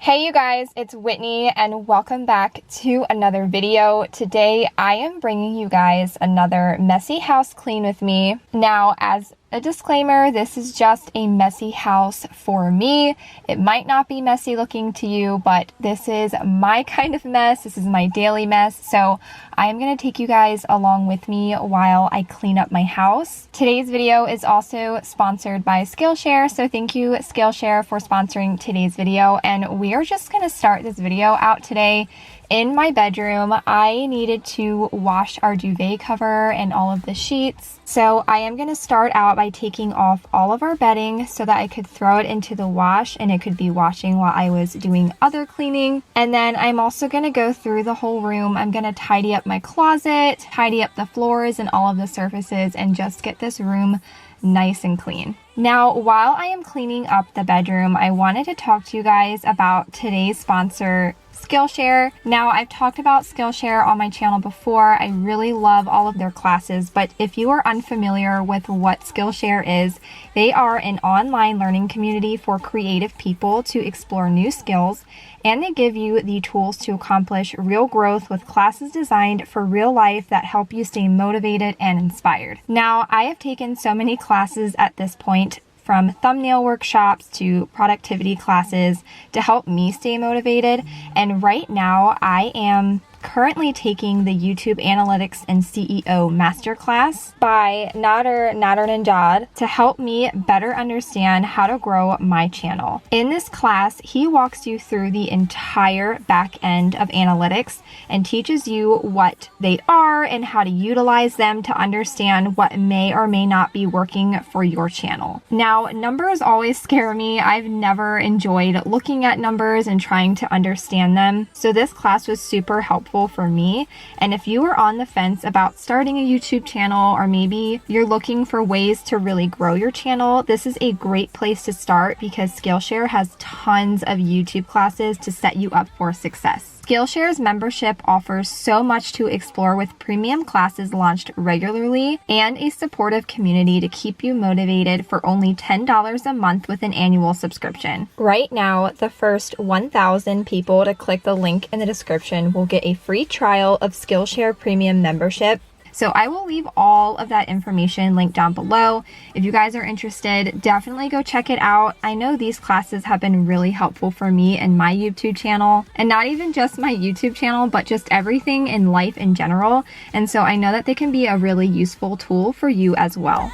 Hey you guys, it's Whitney and welcome back to another video. Today I am bringing you guys another messy house clean with me. Now, as a disclaimer, this is just a messy house for me. It might not be messy looking to you, but this is my kind of mess. This is my daily mess. So I am going to take you guys along with me while I clean up my house. Today's video is also sponsored by Skillshare. So thank you Skillshare for sponsoring today's video. And we are just going to start this video out today in my bedroom. I needed to wash our duvet cover and all of the sheets. So I am going to start out by taking off all of our bedding so that I could throw it into the wash and it could be washing while I was doing other cleaning. And then I'm also going to go through the whole room. I'm going to tidy up my closet, tidy up the floors and all of the surfaces, and just get this room nice and clean. Now, while I am cleaning up the bedroom, I wanted to talk to you guys about today's sponsor, Skillshare. Now, I've talked about Skillshare on my channel before. I really love all of their classes, but if you are unfamiliar with what Skillshare is, they are an online learning community for creative people to explore new skills, and they give you the tools to accomplish real growth with classes designed for real life that help you stay motivated and inspired. Now, I have taken so many classes at this point, from thumbnail workshops to productivity classes, to help me stay motivated. And right now I am currently taking the YouTube Analytics and CEO Masterclass by Nader Najad to help me better understand how to grow my channel. In this class, he walks you through the entire back end of analytics and teaches you what they are and how to utilize them to understand what may or may not be working for your channel. Now, numbers always scare me. I've never enjoyed looking at numbers and trying to understand them. So this class was super helpful for me. And if you are on the fence about starting a YouTube channel, or maybe you're looking for ways to really grow your channel, this is a great place to start because Skillshare has tons of YouTube classes to set you up for success. Skillshare's membership offers so much to explore with premium classes launched regularly and a supportive community to keep you motivated for only $10 a month with an annual subscription. Right now, the first 1,000 people to click the link in the description will get a free trial of Skillshare Premium membership. So I will leave all of that information linked down below. If you guys are interested, definitely go check it out. I know these classes have been really helpful for me and my YouTube channel, and not even just my YouTube channel, but just everything in life in general. And so I know that they can be a really useful tool for you as well.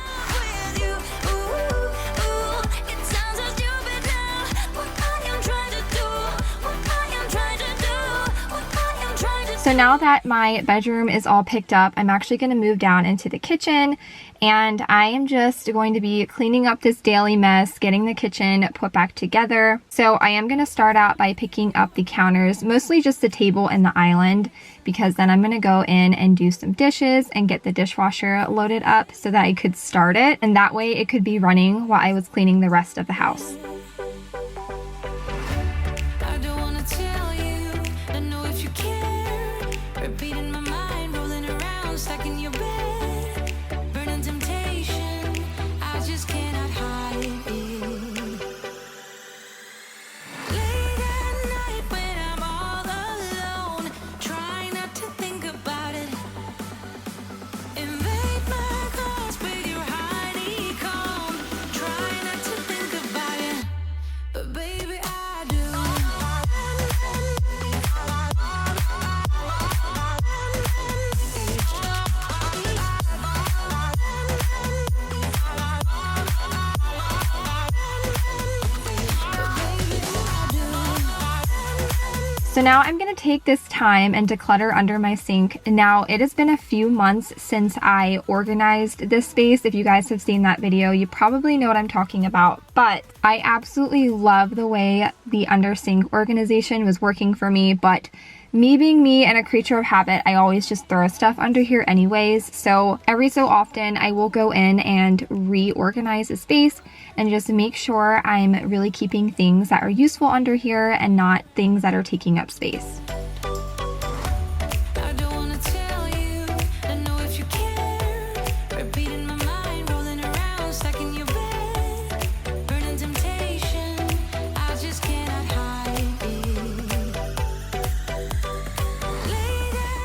So now that my bedroom is all picked up, I'm actually going to move down into the kitchen, and I am just going to be cleaning up this daily mess, getting the kitchen put back together. So I am going to start out by picking up the counters, mostly just the table and the island, because then I'm going to go in and do some dishes and get the dishwasher loaded up so that I could start it, and that way it could be running while I was cleaning the rest of the house. So now I'm going to take this time and declutter under my sink. Now, it has been a few months since I organized this space. If you guys have seen that video, you probably know what I'm talking about. But I absolutely love the way the under sink organization was working for me. But me being me and a creature of habit, I always just throw stuff under here anyways. So every so often I will go in and reorganize a space and just make sure I'm really keeping things that are useful under here and not things that are taking up space.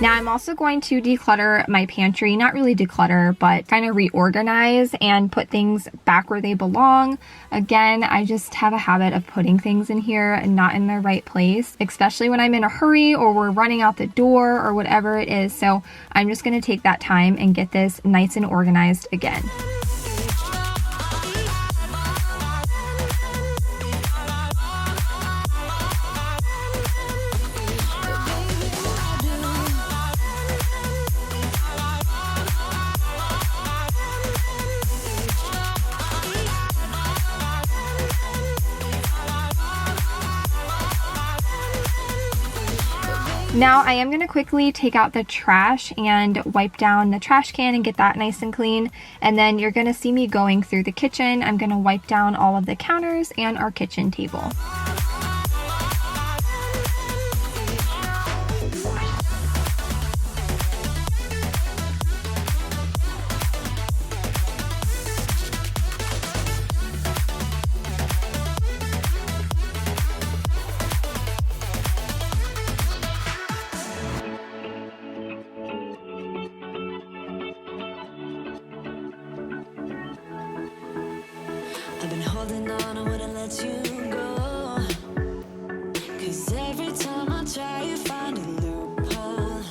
Now I'm also going to declutter my pantry, not really declutter, but kind of reorganize and put things back where they belong. Again, I just have a habit of putting things in here and not in the right place, especially when I'm in a hurry or we're running out the door or whatever it is. So I'm just going to take that time and get this nice and organized again. Now I am going to quickly take out the trash and wipe down the trash can and get that nice and clean. And then you're going to see me going through the kitchen. I'm going to wipe down all of the counters and our kitchen table. I've been holding on, I wouldn't let you go. 'Cause every time I try, you find a loophole.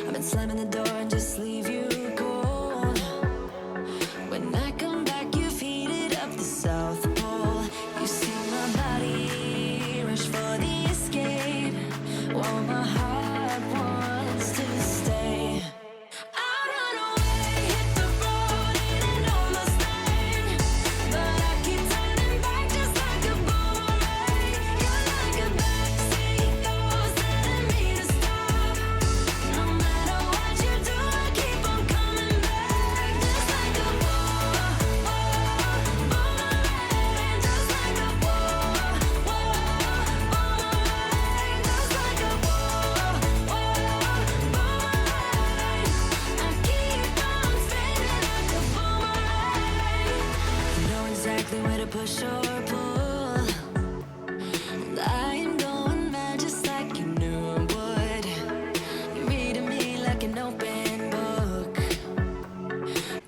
I've been slamming the door and just leave you cold. When I come back, you've heated up the South Pole. You see my body rush for the escape, while my heart wants to stay. Where to push or pull, and I am going mad just like you knew I would. You're reading me like an open book.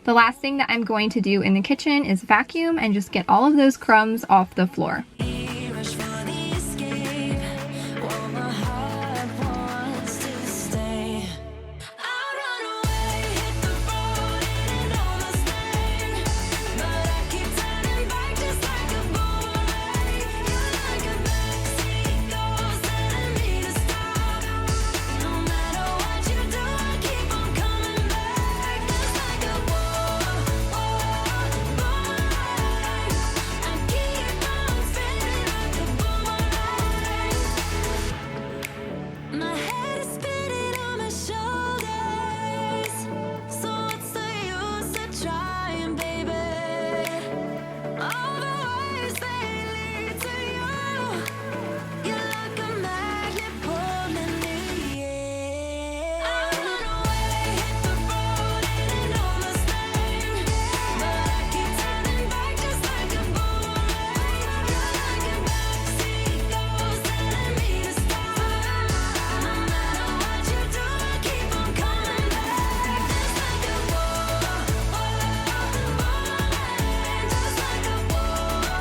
The last thing that I'm going to do in the kitchen is vacuum and just get all of those crumbs off the floor.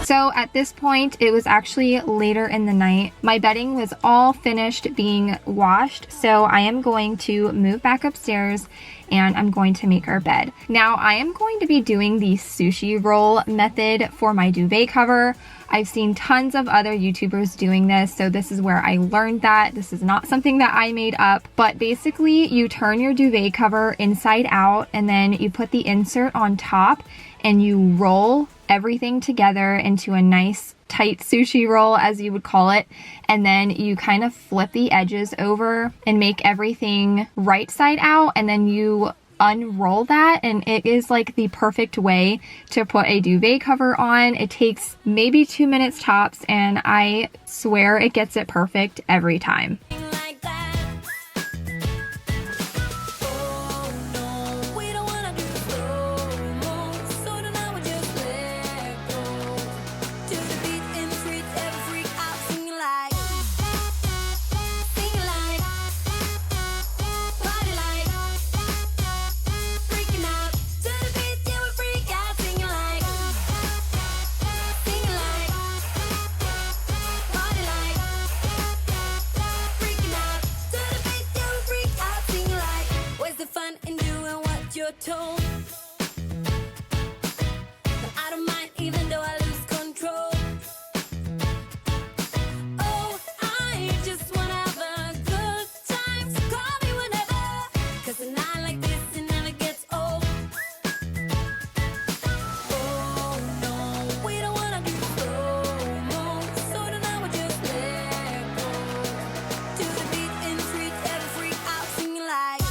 So at this point, it was actually later in the night. My bedding was all finished being washed, so I am going to move back upstairs and I'm going to make our bed. Now I am going to be doing the sushi roll method for my duvet cover. I've seen tons of other YouTubers doing this, so this is where I learned that. This is not something that I made up, but basically you turn your duvet cover inside out and then you put the insert on top and you roll everything together into a nice tight sushi roll, as you would call it, and then you kind of flip the edges over and make everything right side out, and then you unroll that, and it is like the perfect way to put a duvet cover on. It takes maybe 2 minutes tops, and I swear it gets it perfect every time. your tone. But I don't mind even though I lose control. Oh, I just wanna have a good time, so call me whenever. 'Cause a night like this, it never gets old. Oh no, we don't wanna do slow-mo, so tonight we just let go. To the beat in the street, every freak out, singing like,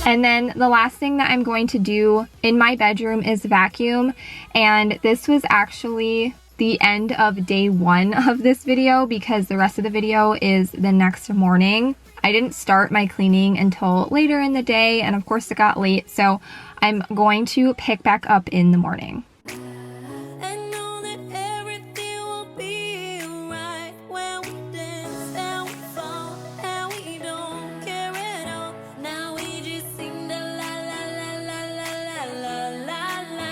And then the last thing that I'm going to do in my bedroom is vacuum. And this was actually the end of day 1 of this video because the rest of the video is the next morning. I didn't start my cleaning until later in the day, and of course it got late, so I'm going to pick back up in the morning. and know that everything will be alright when we dance and we fall and we don't care at all. Now we just sing the la la la la la la la la la.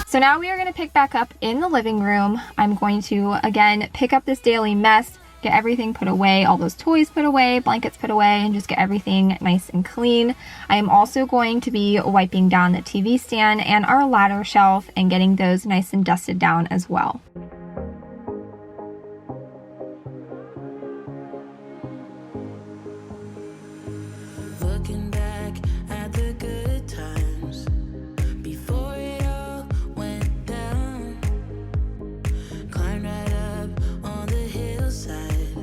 So now we are going to pick back up in the living room. I'm going to, again, pick up this daily mess, get everything put away, all those toys put away, blankets put away, and just get everything nice and clean. I am also going to be wiping down the TV stand and our ladder shelf and getting those nice and dusted down as well. Looking back at the good times before it all went down. Climbed right up on the hillside,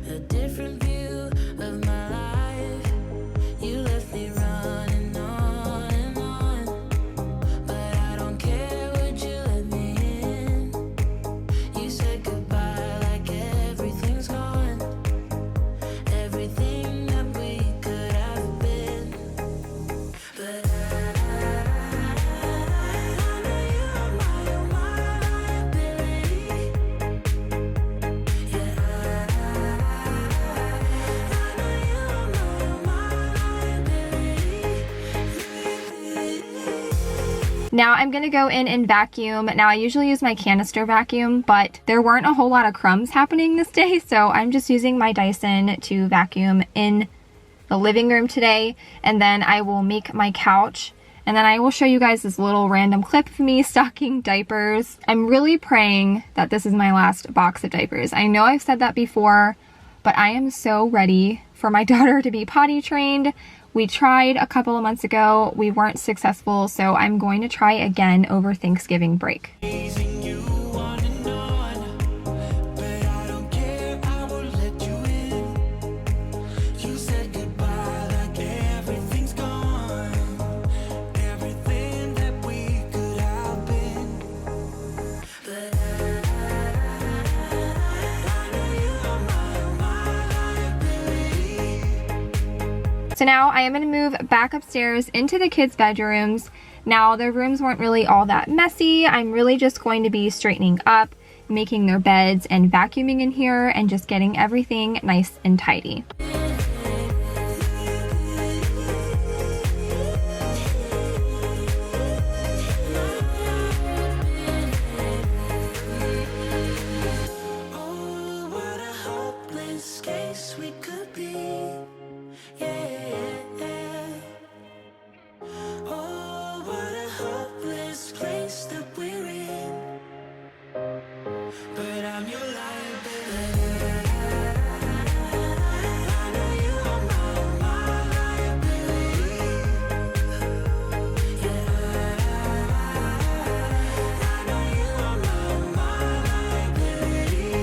a different view of my life. You left me running on and on, but I don't care, would you let me in? You said goodbye like everything's gone, everything that we could have been. But I know you're my liability. Yeah, I know you're my liability. Now I'm going to go in and vacuum. Now I usually use my canister vacuum, but there weren't a whole lot of crumbs happening this day, so I'm just using my Dyson to vacuum in the living room today, and then I will make my couch, and then I will show you guys this little random clip of me stocking diapers. I'm really praying that this is my last box of diapers. I know I've said that before, but I am so ready for my daughter to be potty trained. We tried a couple of months ago, we weren't successful, so I'm going to try again over Thanksgiving break. Chasing you on and on, but I don't care, I will let you in. You said goodbye like everything's gone, everything that we could have been. But I know you are my liability. So now I am going to move back upstairs into the kids' bedrooms. Now their rooms weren't really all that messy. I'm really just going to be straightening up, making their beds, and vacuuming in here and just getting everything nice and tidy. Oh, what a hopeless case we could be. Yeah. Oh, what a hopeless place that we're in. But I'm your liability. I know you are my liability. Yeah. I know you are my liability.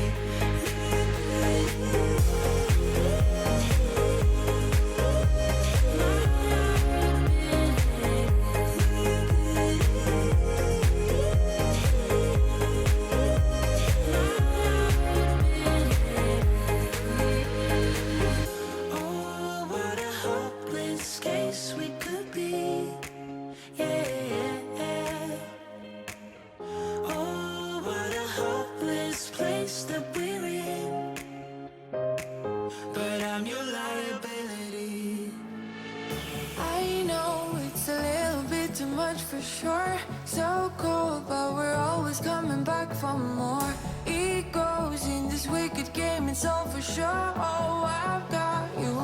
for sure. So cold, but we're always coming back for more. Egos in this wicked game, it's all for sure. Oh, I've got you.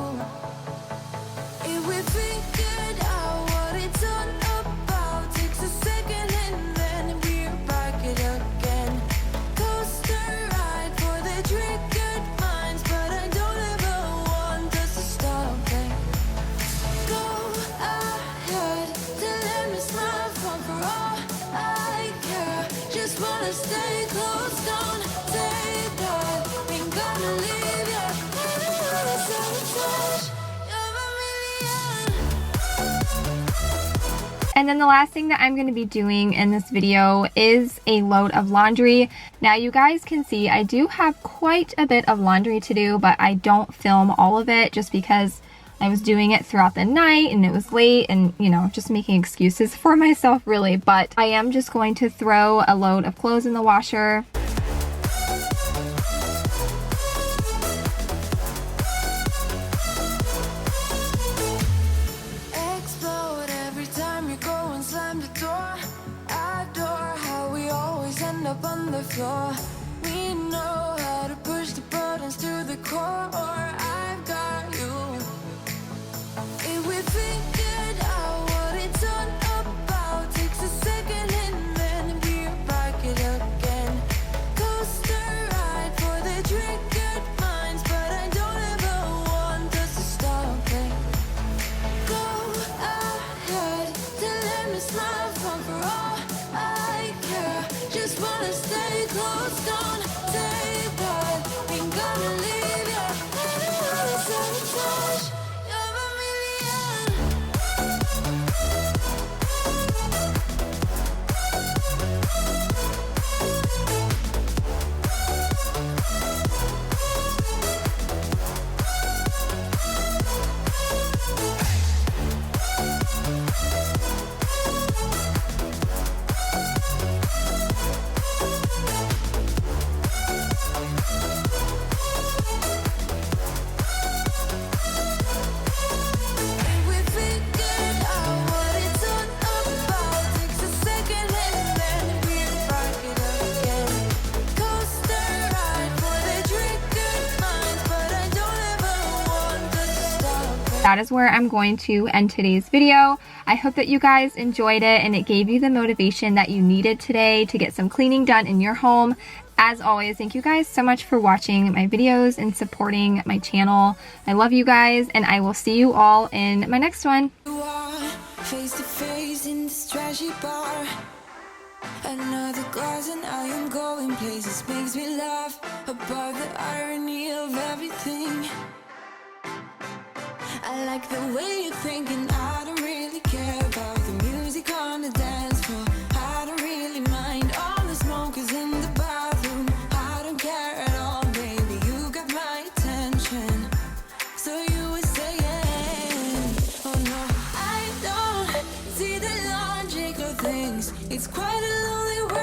If we figured out what it's all about, takes a second and then we're back it again. Coaster ride for the triggered minds, but I don't ever want us to stop it. Go ahead, till let me smile for all I care. Just wanna stay close, don't say that. Ain't gonna leave ya. So touch, you're a million. And then the last thing that I'm going to be doing in this video is a load of laundry. Now you guys can see I do have quite a bit of laundry to do, but I don't film all of it just because I was doing it throughout the night and it was late and, you know, just making excuses for myself really. But I am just going to throw a load of clothes in the washer. Explode every time you go and slam the door. Adore how we always end up on the floor. We know how to push the buttons to the core. I've got you. If we figured out what it's all about, takes a second and then we're back it again. Coaster ride for the triggered minds, but I don't ever want us to stop it. Go ahead, till let me smile for all I care. Just wanna stay close, don't say that. Ain't gonna leave ya. So touch, you're a million. If we figured out what it's all about, takes a second and then we're back it again. Coaster ride for the triggered minds, but I don't ever want us to stop it. That is where I'm going to end today's video. I hope that you guys enjoyed it and it gave you the motivation that you needed today to get some cleaning done in your home. As always, thank you guys so much for watching my videos and supporting my channel. I love you guys and I will see you all in my next one. You are face to face in this trashy bar. Another glass and I am going places. Makes me laugh about the irony of everything. I like the way you're thinking. I don't really care about the music on the dance floor. I don't really mind all the smokers in the bathroom. I don't care at all, baby. You got my attention. So you were saying, oh no, I don't see the logic of things. It's quite a lonely world.